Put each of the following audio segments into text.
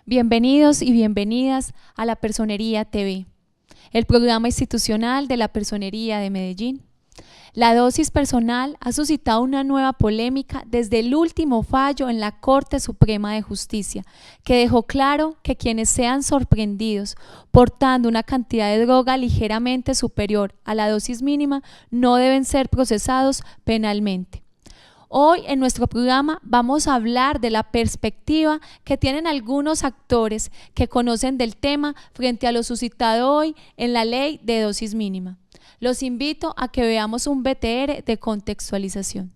Bienvenidos y bienvenidas a La Personería TV, el programa institucional de la Personería de Medellín. La dosis personal ha suscitado una nueva polémica desde el último fallo en la Corte Suprema de Justicia, que dejó claro que quienes sean sorprendidos portando una cantidad de droga ligeramente superior a la dosis mínima no deben ser procesados penalmente. Hoy en nuestro programa vamos a hablar de la perspectiva que tienen algunos actores que conocen del tema frente a lo suscitado hoy en la ley de dosis mínima. Los invito a que veamos un BTR de contextualización.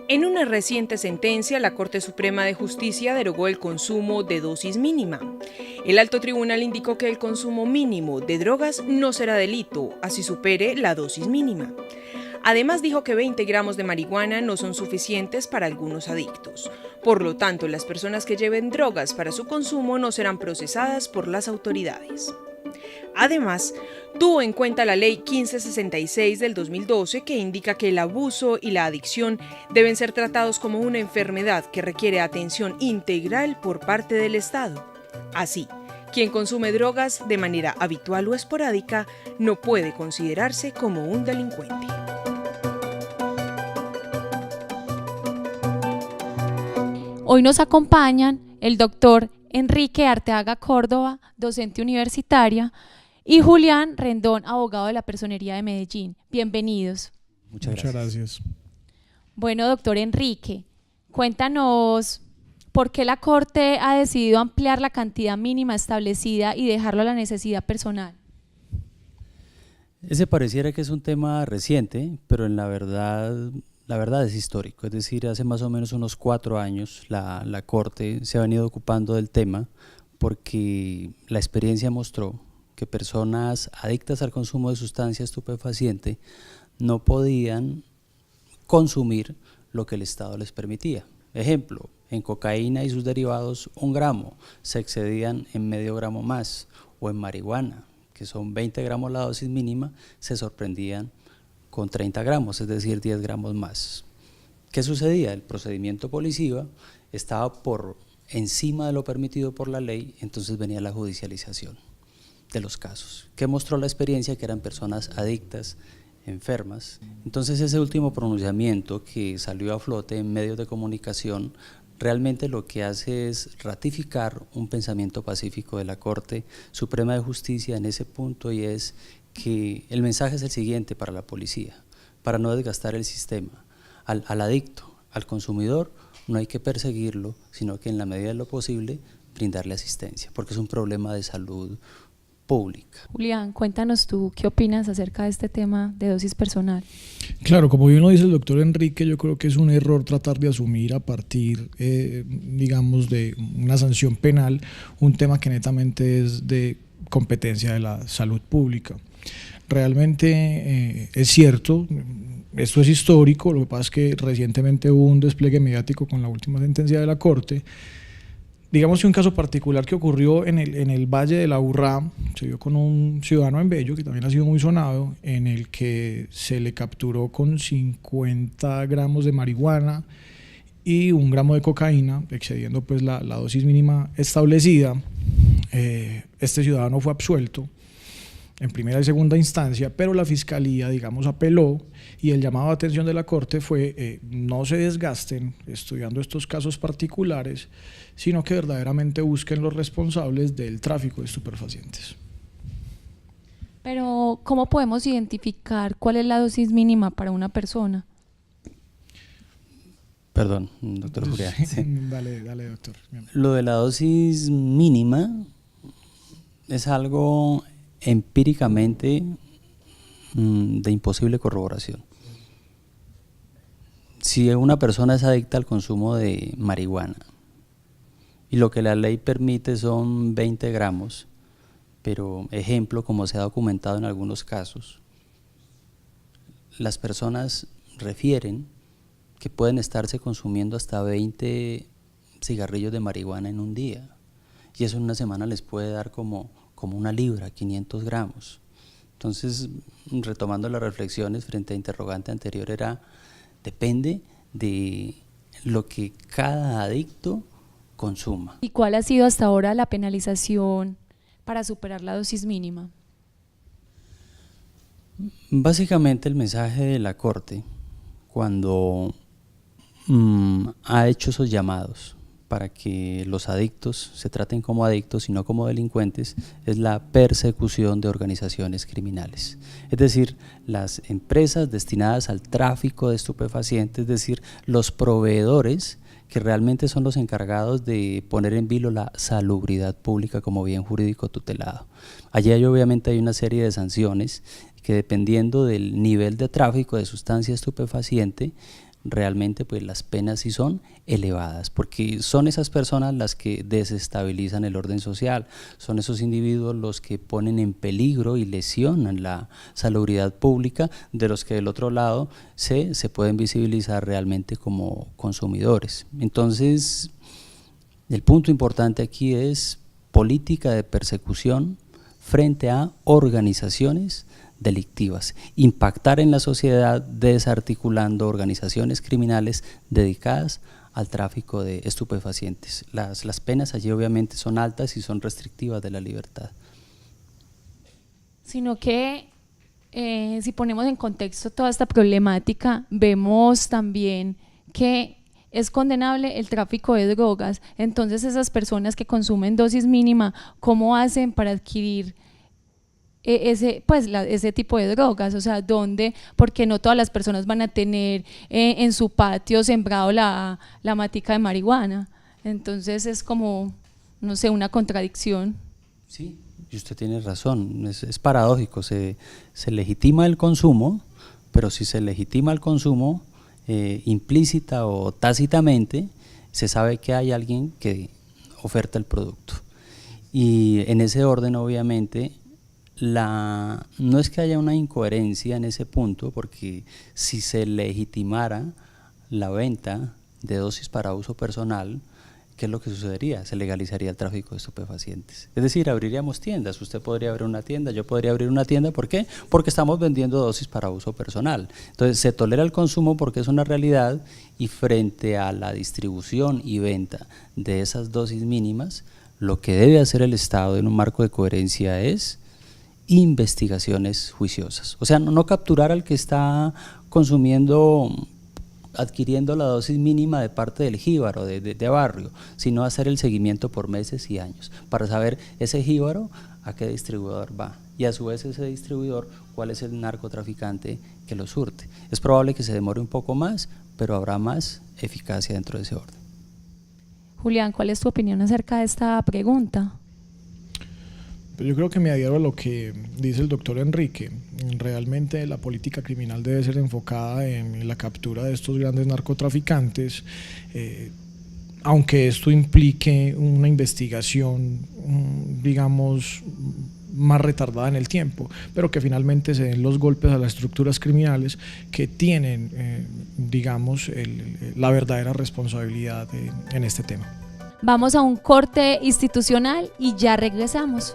En una reciente sentencia, la Corte Suprema de Justicia derogó el consumo de dosis mínima. El alto tribunal indicó que el consumo mínimo de drogas no será delito, así supere la dosis mínima. Además dijo que 20 gramos de marihuana no son suficientes para algunos adictos. Por lo tanto, las personas que lleven drogas para su consumo no serán procesadas por las autoridades. Además, tuvo en cuenta la Ley 1566 del 2012 que indica que el abuso y la adicción deben ser tratados como una enfermedad que requiere atención integral por parte del Estado. Así, quien consume drogas de manera habitual o esporádica no puede considerarse como un delincuente. Hoy nos acompañan el doctor Enrique Arteaga Córdoba, docente universitaria, y Julián Rendón, abogado de la Personería de Medellín. Bienvenidos. Muchas gracias. Bueno, doctor Enrique, cuéntanos por qué la Corte ha decidido ampliar la cantidad mínima establecida y dejarlo a la necesidad personal. Ese pareciera que es un tema reciente, pero en la verdad es histórico. Es decir, hace más o menos unos 4 años la Corte se ha venido ocupando del tema porque la experiencia mostró que personas adictas al consumo de sustancia estupefaciente no podían consumir lo que el Estado les permitía. Ejemplo, en cocaína y sus derivados 1 gramo se excedían en medio gramo más, o en marihuana, que son 20 gramos la dosis mínima, se sorprendían con 30 gramos, es decir, 10 gramos más. ¿Qué sucedía? El procedimiento policiva estaba por encima de lo permitido por la ley, entonces venía la judicialización de los casos. ¿Qué mostró la experiencia? Que eran personas adictas, enfermas. Entonces ese último pronunciamiento que salió a flote en medios de comunicación realmente lo que hace es ratificar un pensamiento pacífico de la Corte Suprema de Justicia en ese punto, y es que el mensaje es el siguiente para la policía: para no desgastar el sistema, al adicto, al consumidor, no hay que perseguirlo, sino que en la medida de lo posible brindarle asistencia, porque es un problema de salud pública. Julián, cuéntanos tú, ¿qué opinas acerca de este tema de dosis personal? Claro, como bien lo dice el doctor Enrique, yo creo que es un error tratar de asumir a partir, digamos, de una sanción penal, un tema que netamente es de competencia de la salud pública. Realmente es cierto, esto es histórico, lo que pasa es que recientemente hubo un despliegue mediático con la última sentencia de la Corte. Digamos que un caso particular que ocurrió en el Valle de la Urrá, se dio con un ciudadano en Bello, que también ha sido muy sonado, en el que se le capturó con 50 gramos de marihuana y 1 gramo de cocaína, excediendo pues la dosis mínima establecida. Este ciudadano fue absuelto en primera y segunda instancia, pero la Fiscalía, digamos, apeló, y el llamado de atención de la Corte fue no se desgasten estudiando estos casos particulares, sino que verdaderamente busquen los responsables del tráfico de estupefacientes. Pero, ¿cómo podemos identificar cuál es la dosis mínima para una persona? Perdón, doctor Julián. Sí. Dale, doctor. Lo de la dosis mínima es algo empíricamente de imposible corroboración. Si una persona es adicta al consumo de marihuana y lo que la ley permite son 20 gramos, pero ejemplo, como se ha documentado en algunos casos, las personas refieren que pueden estarse consumiendo hasta 20 cigarrillos de marihuana en un día, y eso en una semana les puede dar como 1 libra, 500 gramos. Entonces, retomando las reflexiones frente a interrogante anterior, depende de lo que cada adicto consuma. ¿Y cuál ha sido hasta ahora la penalización para superar la dosis mínima? Básicamente el mensaje de la Corte, cuando ha hecho esos llamados para que los adictos se traten como adictos y no como delincuentes, es la persecución de organizaciones criminales. Es decir, las empresas destinadas al tráfico de estupefacientes, es decir, los proveedores que realmente son los encargados de poner en vilo la salubridad pública como bien jurídico tutelado. Allí obviamente hay una serie de sanciones que, dependiendo del nivel de tráfico de sustancia estupefaciente, realmente pues las penas sí son elevadas, porque son esas personas las que desestabilizan el orden social, son esos individuos los que ponen en peligro y lesionan la salubridad pública, de los que del otro lado se pueden visibilizar realmente como consumidores. Entonces, el punto importante aquí es política de persecución frente a organizaciones delictivas, impactar en la sociedad desarticulando organizaciones criminales dedicadas al tráfico de estupefacientes. Las penas allí obviamente son altas y son restrictivas de la libertad. Sino que si ponemos en contexto toda esta problemática, vemos también que es condenable el tráfico de drogas. Entonces, esas personas que consumen dosis mínima, ¿cómo hacen para adquirir ese tipo de drogas? O sea, ¿dónde? Porque no todas las personas van a tener en su patio sembrado la matica de marihuana. Entonces es como, no sé, una contradicción. Sí, y usted tiene razón, es paradójico, se legitima el consumo, pero si se legitima el consumo implícita o tácitamente, se sabe que hay alguien que oferta el producto. Y en ese orden, obviamente, no es que haya una incoherencia en ese punto, porque si se legitimara la venta de dosis para uso personal, ¿qué es lo que sucedería? Se legalizaría el tráfico de estupefacientes. Es decir, abriríamos tiendas, usted podría abrir una tienda, yo podría abrir una tienda, ¿por qué? Porque estamos vendiendo dosis para uso personal. Entonces se tolera el consumo porque es una realidad, y frente a la distribución y venta de esas dosis mínimas, lo que debe hacer el Estado en un marco de coherencia es investigaciones juiciosas. O sea, no capturar al que está adquiriendo la dosis mínima de parte del jíbaro, de barrio, sino hacer el seguimiento por meses y años para saber ese jíbaro a qué distribuidor va, y a su vez ese distribuidor cuál es el narcotraficante que lo surte. Es probable que se demore un poco más, pero habrá más eficacia dentro de ese orden. Julián, ¿cuál es tu opinión acerca de esta pregunta? Yo creo que me adhiero a lo que dice el doctor Enrique. Realmente la política criminal debe ser enfocada en la captura de estos grandes narcotraficantes, aunque esto implique una investigación, digamos, más retardada en el tiempo, pero que finalmente se den los golpes a las estructuras criminales que tienen, digamos, la verdadera responsabilidad en este tema. Vamos a un corte institucional y ya regresamos.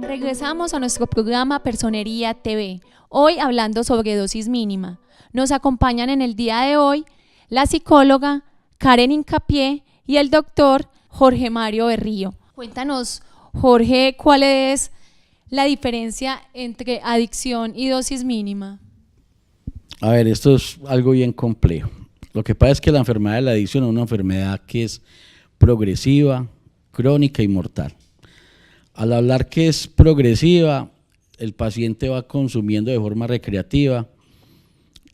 Regresamos a nuestro programa Personería TV, hoy hablando sobre dosis mínima. Nos acompañan en el día de hoy la psicóloga Karen Hincapié y el doctor Jorge Mario Berrío. Cuéntanos, Jorge, ¿cuál es la diferencia entre adicción y dosis mínima? A ver, esto es algo bien complejo. Lo que pasa es que la enfermedad de la adicción es una enfermedad que es progresiva, crónica y mortal. Al hablar que es progresiva, el paciente va consumiendo de forma recreativa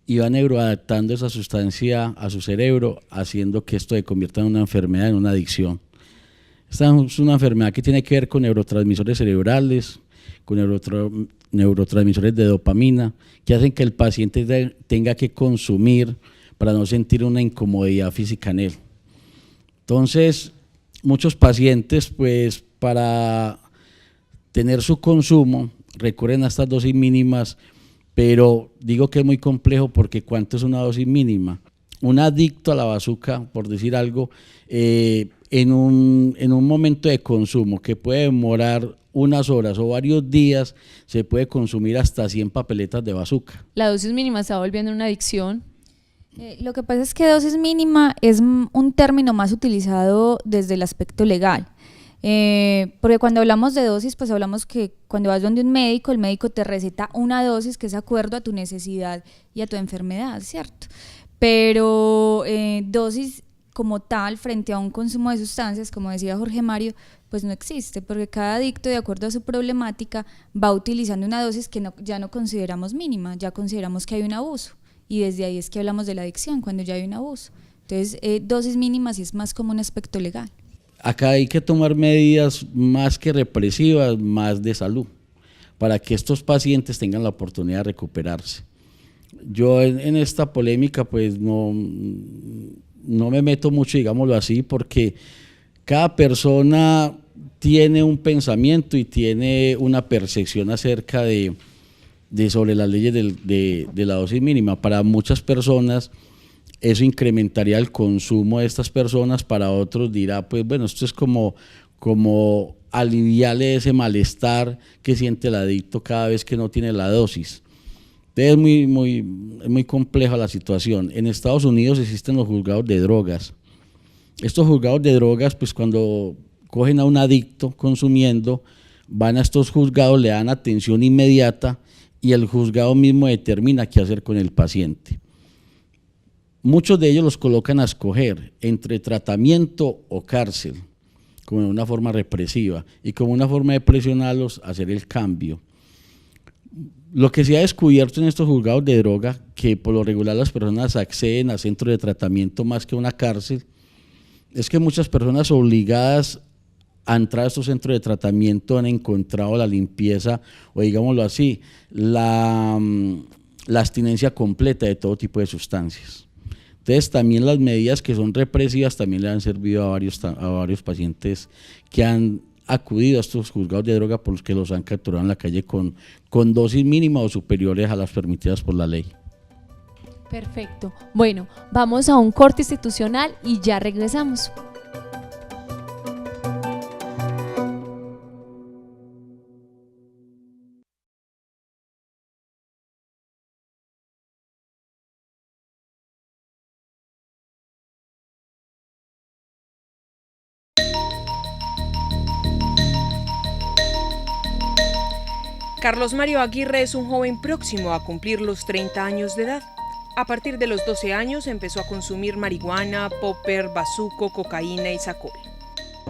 y va neuroadaptando esa sustancia a su cerebro, haciendo que esto se convierta en una enfermedad, en una adicción. Esta es una enfermedad que tiene que ver con neurotransmisores cerebrales, con neurotransmisores de dopamina, que hacen que el paciente tenga que consumir para no sentir una incomodidad física en él. Entonces, muchos pacientes, pues, para tener su consumo, recurren a estas dosis mínimas, pero digo que es muy complejo porque ¿cuánto es una dosis mínima? un adicto a la bazuca, por decir algo, en un momento de consumo que puede demorar unas horas o varios días, se puede consumir hasta 100 papeletas de bazuca. La dosis mínima está volviendo una adicción. Lo que pasa es que dosis mínima es un término más utilizado desde el aspecto legal. Porque cuando hablamos de dosis, pues hablamos que cuando vas donde un médico, el médico te receta una dosis que es de acuerdo a tu necesidad y a tu enfermedad, ¿cierto? Pero dosis como tal frente a un consumo de sustancias, como decía Jorge Mario, pues no existe, porque cada adicto, de acuerdo a su problemática, va utilizando una dosis que ya no consideramos mínima, ya consideramos que hay un abuso, y desde ahí es que hablamos de la adicción, cuando ya hay un abuso. Entonces, dosis mínimas es más como un aspecto legal. Acá hay que tomar medidas más que represivas, más de salud, para que estos pacientes tengan la oportunidad de recuperarse. Yo en esta polémica pues no me meto mucho, digámoslo así, porque cada persona tiene un pensamiento y tiene una percepción acerca de sobre las leyes de la dosis mínima. Para muchas personas eso incrementaría el consumo de estas personas, para otros dirá, pues bueno, esto es como aliviarle ese malestar que siente el adicto cada vez que no tiene la dosis. Entonces es muy compleja la situación. En Estados Unidos existen los juzgados de drogas. Estos juzgados de drogas, pues cuando cogen a un adicto consumiendo, van a estos juzgados, le dan atención inmediata y el juzgado mismo determina qué hacer con el paciente. Muchos de ellos los colocan a escoger entre tratamiento o cárcel, como una forma represiva, y como una forma de presionarlos a hacer el cambio. Lo que se ha descubierto en estos juzgados de droga, que por lo regular las personas acceden a centros de tratamiento más que a una cárcel, es que muchas personas obligadas a entrar a estos centros de tratamiento han encontrado la limpieza, o digámoslo así, la abstinencia completa de todo tipo de sustancias. Entonces también las medidas que son represivas también le han servido a varios pacientes que han acudido a estos juzgados de droga, por los que los han capturado en la calle con dosis mínimas o superiores a las permitidas por la ley. Perfecto. Bueno, vamos a un corte institucional y ya regresamos. Carlos Mario Aguirre es un joven próximo a cumplir los 30 años de edad. A partir de los 12 años empezó a consumir marihuana, popper, bazuco, cocaína y sacol.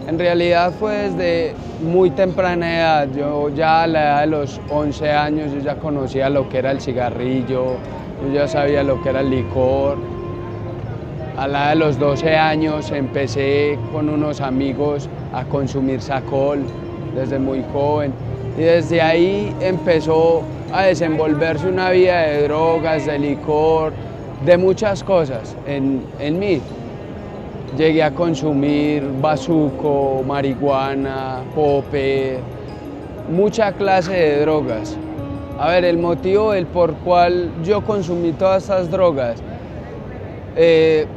En realidad fue desde muy temprana edad. Yo ya a la edad de los 11 años yo ya conocía lo que era el cigarrillo, yo ya sabía lo que era el licor. A la edad de los 12 años empecé con unos amigos a consumir sacol desde muy joven. Y desde ahí empezó a desenvolverse una vida de drogas, de licor, de muchas cosas en mí. Llegué a consumir bazuco, marihuana, popper, mucha clase de drogas. A ver, el motivo por cual yo consumí todas estas drogas,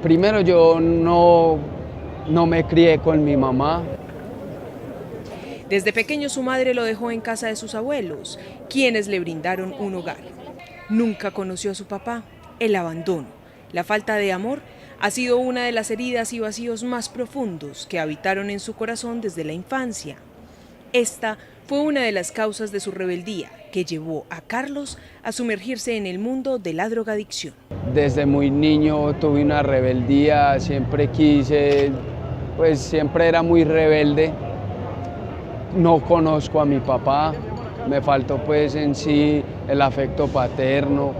primero yo no me crié con mi mamá. Desde pequeño su madre lo dejó en casa de sus abuelos, quienes le brindaron un hogar. Nunca conoció a su papá. El abandono, la falta de amor, ha sido una de las heridas y vacíos más profundos que habitaron en su corazón desde la infancia. Esta fue una de las causas de su rebeldía, que llevó a Carlos a sumergirse en el mundo de la drogadicción. Desde muy niño tuve una rebeldía, siempre quise, pues siempre era muy rebelde. No conozco a mi papá, me faltó pues en sí el afecto paterno.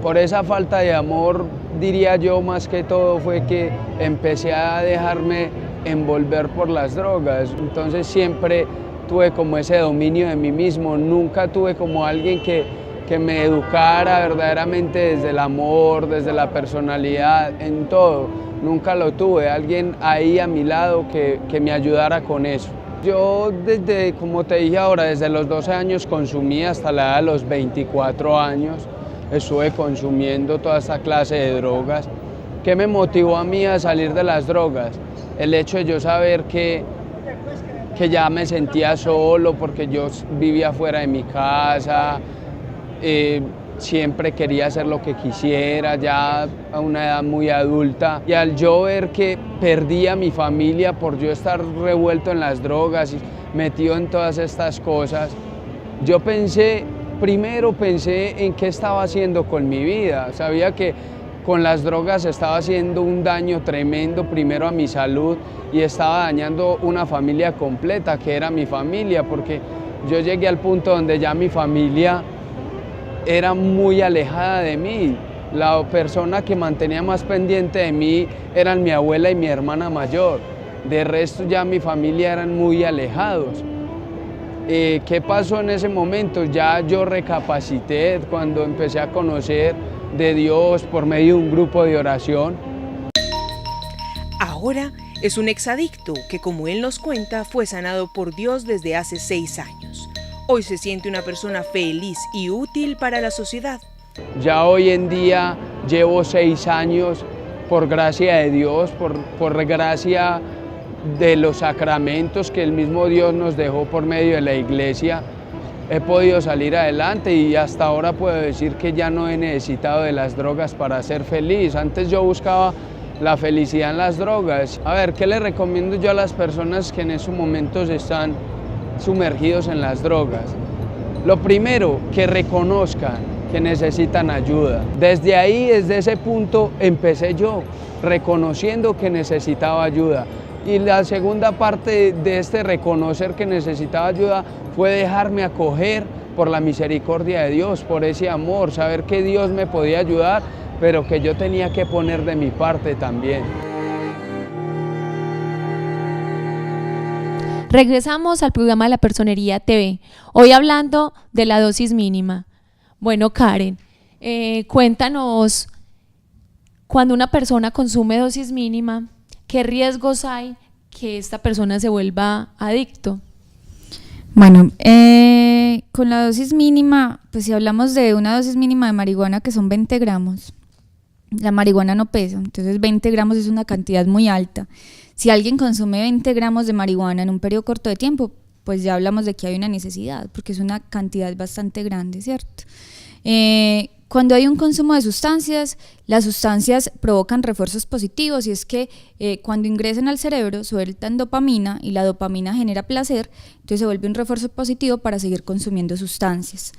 Por esa falta de amor, diría yo, más que todo fue que empecé a dejarme envolver por las drogas. Entonces siempre tuve como ese dominio de mí mismo, nunca tuve como alguien que me educara verdaderamente desde el amor, desde la personalidad, en todo. Nunca lo tuve, alguien ahí a mi lado que me ayudara con eso. Yo desde, como te dije ahora, desde los 12 años consumí hasta la edad de los 24 años. Estuve consumiendo toda esta clase de drogas ¿Qué me motivó a mí a salir de las drogas? El hecho de yo saber que ya me sentía solo porque yo vivía fuera de mi casa, siempre quería hacer lo que quisiera, ya a una edad muy adulta. Y al yo ver que perdía a mi familia por yo estar revuelto en las drogas y metido en todas estas cosas, yo primero pensé en qué estaba haciendo con mi vida. Sabía que con las drogas estaba haciendo un daño tremendo primero a mi salud y estaba dañando una familia completa, que era mi familia, porque yo llegué al punto donde ya mi familia era muy alejada de mí. La persona que mantenía más pendiente de mí eran mi abuela y mi hermana mayor. De resto ya mi familia eran muy alejados. ¿Qué pasó en ese momento? Ya yo recapacité cuando empecé a conocer de Dios por medio de un grupo de oración. Ahora es un exadicto que, como él nos cuenta, fue sanado por Dios desde hace 6 años. Hoy se siente una persona feliz y útil para la sociedad. Ya hoy en día llevo 6 años, por gracia de Dios, por gracia de los sacramentos que el mismo Dios nos dejó por medio de la iglesia. He podido salir adelante y hasta ahora puedo decir que ya no he necesitado de las drogas para ser feliz. Antes yo buscaba la felicidad en las drogas. A ver, ¿qué le recomiendo yo a las personas que en esos momentos están sumergidos en las drogas? Lo primero, que reconozcan que necesitan ayuda. Desde ahí, desde ese punto, empecé yo, reconociendo que necesitaba ayuda. Y la segunda parte de este reconocer que necesitaba ayuda fue dejarme acoger por la misericordia de Dios, por ese amor, saber que Dios me podía ayudar, pero que yo tenía que poner de mi parte también. Regresamos al programa de la Personería TV, hoy hablando de la dosis mínima. Bueno, Karen, cuéntanos, cuando una persona consume dosis mínima, ¿qué riesgos hay que esta persona se vuelva adicto? Bueno, con la dosis mínima, pues si hablamos de una dosis mínima de marihuana que son 20 gramos, la marihuana no pesa, entonces 20 gramos es una cantidad muy alta. Si alguien consume 20 gramos de marihuana en un periodo corto de tiempo, pues ya hablamos de que hay una necesidad, porque es una cantidad bastante grande, ¿cierto? Cuando hay un consumo de sustancias, las sustancias provocan refuerzos positivos y es que cuando ingresan al cerebro sueltan dopamina y la dopamina genera placer, entonces se vuelve un refuerzo positivo para seguir consumiendo sustancias.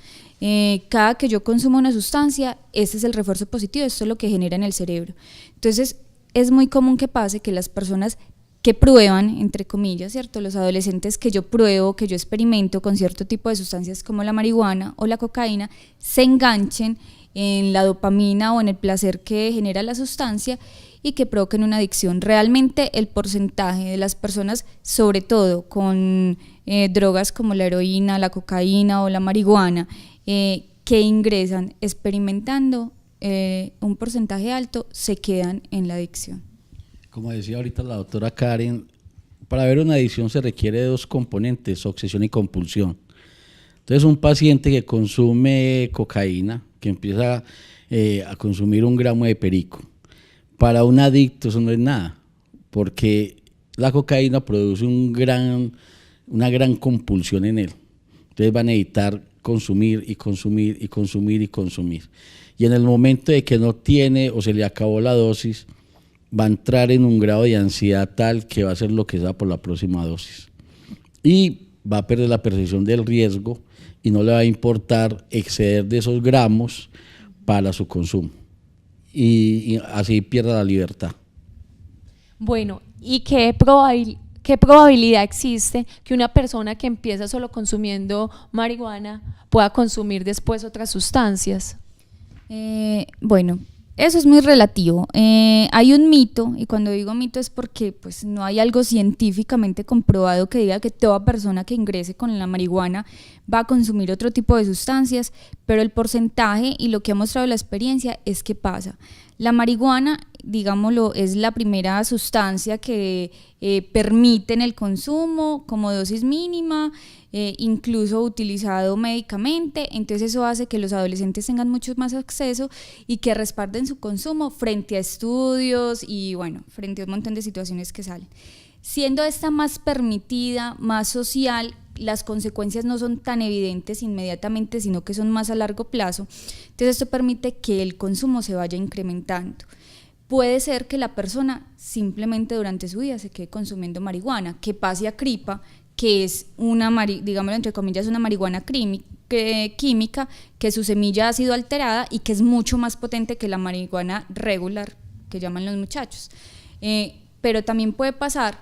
Cada que yo consumo una sustancia, ese es el refuerzo positivo, esto es lo que genera en el cerebro. Entonces es muy común que pase que las personas que prueban, entre comillas, ¿cierto? Los adolescentes que yo pruebo, que yo experimento con cierto tipo de sustancias como la marihuana o la cocaína, se enganchen en la dopamina o en el placer que genera la sustancia y que provoquen una adicción. Realmente el porcentaje de las personas, sobre todo con drogas como la heroína, la cocaína o la marihuana, que ingresan experimentando un porcentaje alto, se quedan en la adicción. Como decía ahorita la doctora Karen, para ver una adicción se requiere de 2 componentes, obsesión y compulsión. Entonces un paciente que consume cocaína, que empieza a consumir 1 gramo de perico, para un adicto eso no es nada, porque la cocaína produce una gran compulsión en él. Entonces va a necesitar consumir y consumir y consumir y consumir. Y en el momento de que no tiene o se le acabó la dosis, va a entrar en un grado de ansiedad tal que va a hacer lo que sea por la próxima dosis. Y va a perder la percepción del riesgo y no le va a importar exceder de esos gramos para su consumo. Y así pierde la libertad. Bueno, ¿y qué probabilidad existe que una persona que empieza solo consumiendo marihuana pueda consumir después otras sustancias? Bueno, eso es muy relativo. Hay un mito, y cuando digo mito es porque pues, no hay algo científicamente comprobado que diga que toda persona que ingrese con la marihuana va a consumir otro tipo de sustancias, pero el porcentaje y lo que ha mostrado la experiencia es que pasa. La marihuana digámoslo, es la primera sustancia que permiten el consumo como dosis mínima, incluso utilizado médicamente, entonces eso hace que los adolescentes tengan mucho más acceso y que respalden su consumo frente a estudios y bueno, frente a un montón de situaciones que salen. Siendo esta más permitida, más social, las consecuencias no son tan evidentes inmediatamente, sino que son más a largo plazo. Entonces esto permite que el consumo se vaya incrementando. Puede ser que la persona simplemente durante su vida se quede consumiendo marihuana, que pase a cripa, que es una, digámoslo entre comillas, una marihuana química, que su semilla ha sido alterada y que es mucho más potente que la marihuana regular, que llaman los muchachos. Pero también puede pasar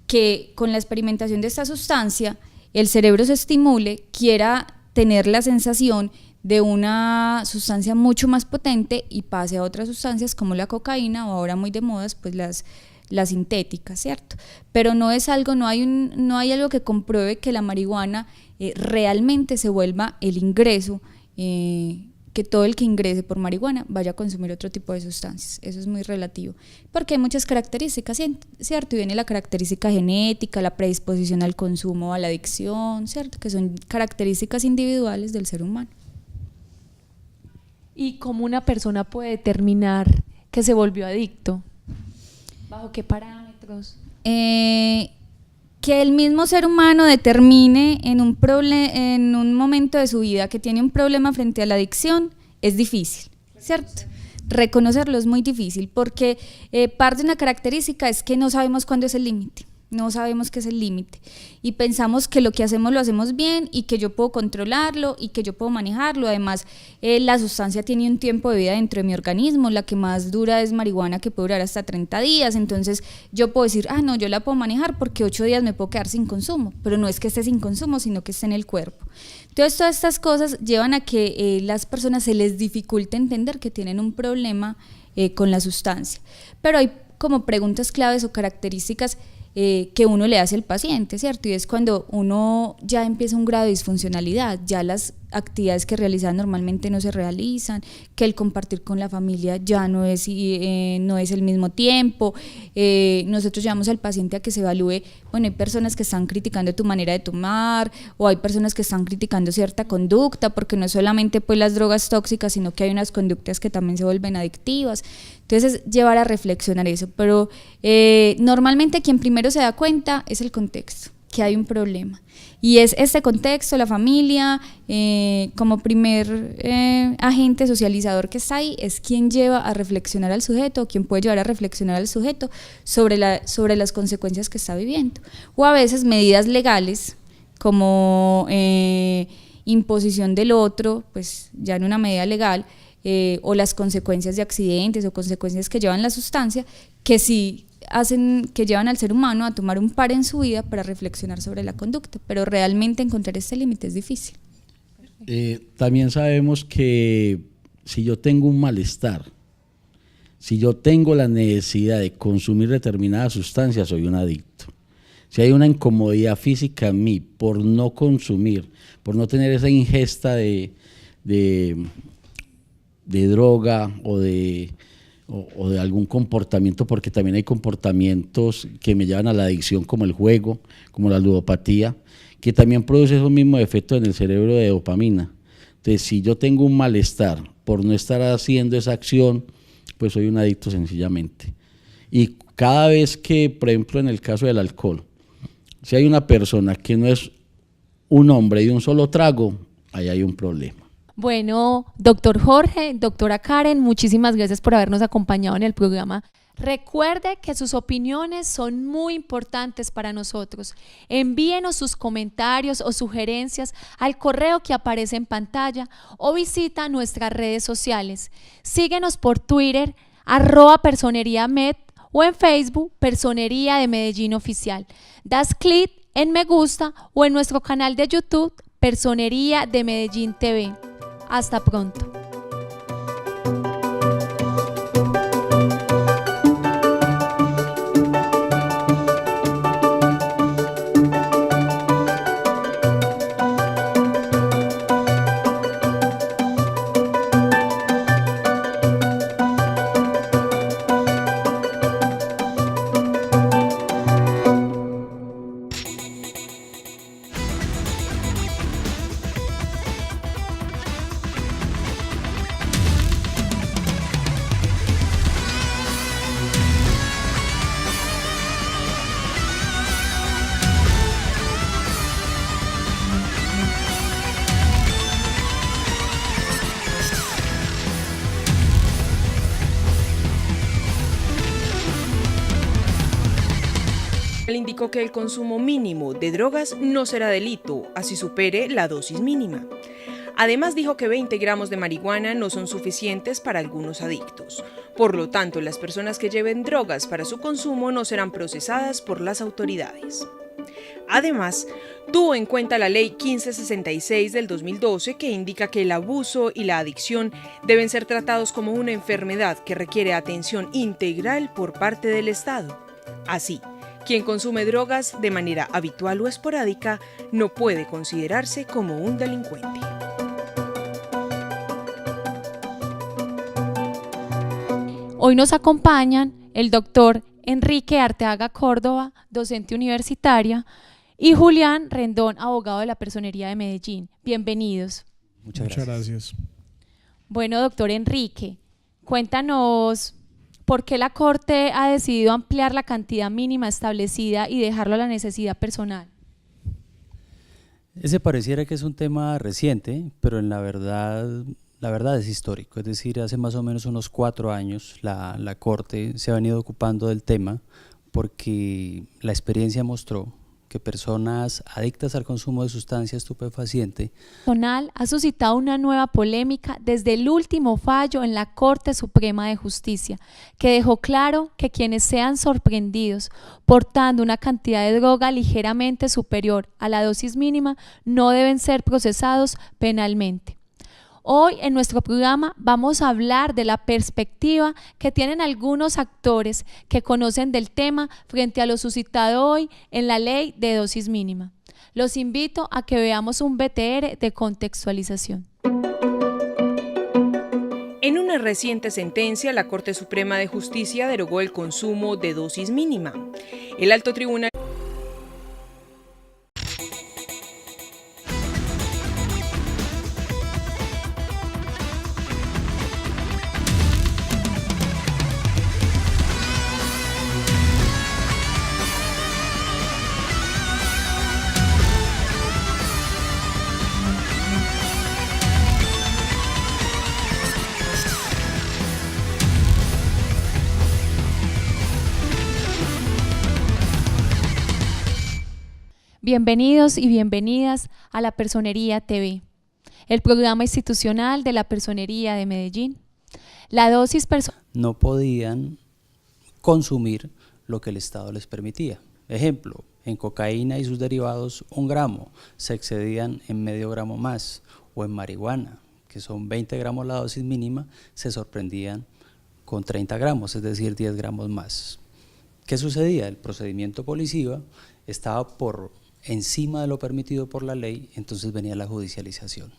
que con la experimentación de esta sustancia el cerebro se estimule, quiera tener la sensación de una sustancia mucho más potente y pase a otras sustancias como la cocaína o ahora muy de modas pues las sintéticas, ¿cierto? Pero no es algo, no hay algo que compruebe que la marihuana realmente se vuelva el ingreso, que todo el que ingrese por marihuana vaya a consumir otro tipo de sustancias. Eso es muy relativo, porque hay muchas características, ¿cierto? Y viene la característica genética, la predisposición al consumo, a la adicción, ¿cierto? Que son características individuales del ser humano. ¿Y cómo una persona puede determinar que se volvió adicto? ¿Bajo qué parámetros? Que el mismo ser humano determine en un momento de su vida que tiene un problema frente a la adicción es difícil, ¿cierto? Reconocerlo es muy difícil porque parte de una característica es que no sabemos cuándo es el límite. No sabemos qué es el límite y pensamos que lo que hacemos lo hacemos bien y que yo puedo controlarlo y que yo puedo manejarlo. Además, la sustancia tiene un tiempo de vida dentro de mi organismo, la que más dura es marihuana, que puede durar hasta 30 días, entonces yo puedo decir, no, yo la puedo manejar porque 8 días me puedo quedar sin consumo, pero no es que esté sin consumo, sino que esté en el cuerpo. Entonces, todas estas cosas llevan a que las personas se les dificulte entender que tienen un problema con la sustancia, pero hay como preguntas claves o características que uno le hace al paciente, ¿cierto? Y es cuando uno ya empieza un grado de disfuncionalidad, ya las actividades que realizan normalmente no se realizan, que el compartir con la familia ya no es el mismo tiempo. Nosotros llevamos al paciente a que se evalúe, bueno, hay personas que están criticando tu manera de tomar o hay personas que están criticando cierta conducta, porque no solamente pues las drogas tóxicas, sino que hay unas conductas que también se vuelven adictivas. Entonces es llevar a reflexionar eso, pero normalmente quien primero se da cuenta es el contexto, que hay un problema. Y es este contexto, la familia, como primer agente socializador que está ahí, es quien lleva a reflexionar al sujeto, quien puede llevar a reflexionar al sujeto sobre las consecuencias que está viviendo. O a veces medidas legales, como imposición del otro, pues ya en una medida legal, o las consecuencias de accidentes o consecuencias que llevan la sustancia, que sí que llevan al ser humano a tomar un par en su vida para reflexionar sobre la conducta, pero realmente encontrar este límite es difícil. También sabemos que si yo tengo un malestar, si yo tengo la necesidad de consumir determinadas sustancias, soy un adicto. Si hay una incomodidad física en mí por no consumir, por no tener esa ingesta de droga o de algún comportamiento, porque también hay comportamientos que me llevan a la adicción, como el juego, como la ludopatía, que también produce esos mismos efectos en el cerebro de dopamina. Entonces, si yo tengo un malestar por no estar haciendo esa acción, pues soy un adicto sencillamente. Y cada vez que, por ejemplo, en el caso del alcohol, si hay una persona que no es un hombre de un solo trago, ahí hay un problema. Bueno, doctor Jorge, doctora Karen, muchísimas gracias por habernos acompañado en el programa. Recuerde que sus opiniones son muy importantes para nosotros. Envíenos sus comentarios o sugerencias al correo que aparece en pantalla o visita nuestras redes sociales. Síguenos por Twitter, @personeriamed o en Facebook, Personería de Medellín Oficial. Das clic en me gusta o en nuestro canal de YouTube, Personería de Medellín TV. Hasta pronto. indicó que el consumo mínimo de drogas no será delito, así supere la dosis mínima. Además dijo que 20 gramos de marihuana no son suficientes para algunos adictos. Por lo tanto, las personas que lleven drogas para su consumo no serán procesadas por las autoridades. Además, tuvo en cuenta la Ley 1566 del 2012 que indica que el abuso y la adicción deben ser tratados como una enfermedad que requiere atención integral por parte del Estado. Así, quien consume drogas de manera habitual o esporádica no puede considerarse como un delincuente. Hoy nos acompañan el doctor Enrique Arteaga Córdoba, docente universitaria, y Julián Rendón, abogado de la Personería de Medellín. Bienvenidos. Muchas gracias. Bueno, doctor Enrique, cuéntanos por qué la Corte ha decidido ampliar la cantidad mínima establecida y dejarlo a la necesidad personal. Ese pareciera que es un tema reciente, pero en la verdad es histórico. Es decir, hace más o menos unos 4 años la Corte se ha venido ocupando del tema porque la experiencia mostró que personas adictas al consumo de sustancia estupefaciente Ha suscitado una nueva polémica desde el último fallo en la Corte Suprema de Justicia, que dejó claro que quienes sean sorprendidos portando una cantidad de droga ligeramente superior a la dosis mínima no deben ser procesados penalmente. Hoy en nuestro programa vamos a hablar de la perspectiva que tienen algunos actores que conocen del tema frente a lo suscitado hoy en la ley de dosis mínima. Los invito a que veamos un BTR de contextualización. En una reciente sentencia, la Corte Suprema de Justicia derogó el consumo de dosis mínima. El alto tribunal Bienvenidos y bienvenidas a La Personería TV, el programa institucional de la Personería de Medellín. La dosis no podían consumir lo que el Estado les permitía. Ejemplo, en cocaína y sus derivados 1 gramo, se excedían en medio gramo más, o en marihuana, que son 20 gramos la dosis mínima, se sorprendían con 30 gramos, es decir, 10 gramos más. ¿Qué sucedía? El procedimiento policiva estaba por encima de lo permitido por la ley, entonces venía la judicialización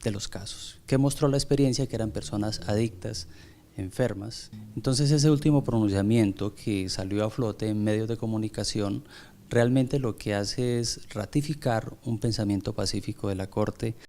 de los casos. ¿Qué mostró la experiencia? Que eran personas adictas, enfermas. Entonces ese último pronunciamiento que salió a flote en medios de comunicación realmente lo que hace es ratificar un pensamiento pacífico de la Corte.